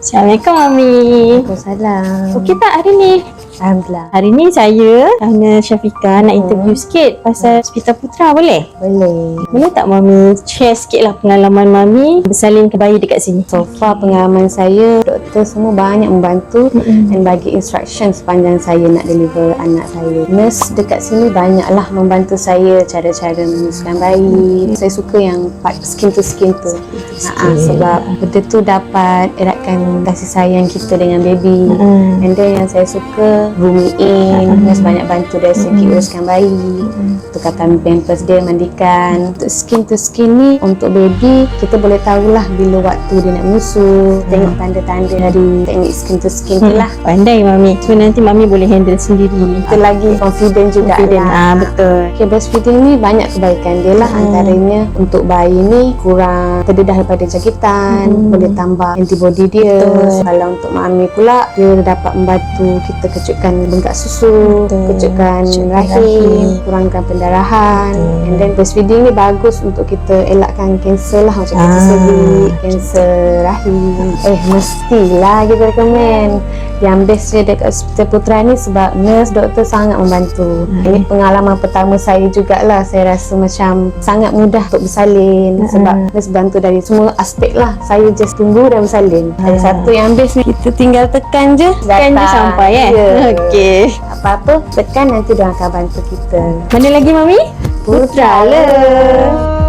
Assalamualaikum Mami. Waalaikumsalam. Okey tak hari ni? Alhamdulillah. Hari ni saya Hana Syafiqah nak interview sikit pasal Hospital Putra, boleh? Boleh. Boleh tak Mami share sikit lah pengalaman Mami bersalin ke bayi dekat sini? So far pengalaman saya, doktor semua banyak membantu dan bagi instruction sepanjang saya nak deliver anak saya. Nurse dekat sini banyaklah membantu saya cara-cara menyusukan bayi. Saya suka yang part skin to skin tu. Sebab benda tu dapat eratkan kasih sayang kita dengan baby. And then yang saya suka grooming in, nurse banyak bantu dari segi uruskan bayi, tukatan pampers dia, mandikan. Untuk skin to skin ni, untuk baby kita boleh tahulah bila waktu dia nak menyusu, tengok tanda-tanda dari teknik skin to skin tu lah. Pandai Mami. So nanti Mami boleh handle sendiri. Kita lagi confident juga lah. Betul. Okay, breastfeeding ni banyak kebaikan dia lah. Antaranya untuk bayi ni kurang terdedah daripada jangkitan, boleh tambah antibody dia. Kalau untuk mami pula, dia dapat membantu kita kecutkan bengkak susu, kecutkan rahim, kurangkan pendarahan. And then breastfeeding ni bagus untuk kita elakkan kanser lah, macam kanser cervix, kanser rahim. Mestilah kita recommend. Yang best je dekat Hospital Putra ni sebab nurse, doktor sangat membantu. Ini pengalaman pertama saya jugalah. Saya rasa macam sangat mudah untuk bersalin sebab nurse bantu dari semua aspek lah. Saya just tunggu dan bersalin. Ada satu yang best ni, kita tinggal tekan je, Tekan je sampai Okey. Apa-apa tekan, nanti dia akan bantu kita. Mana lagi Mami? Putra lah.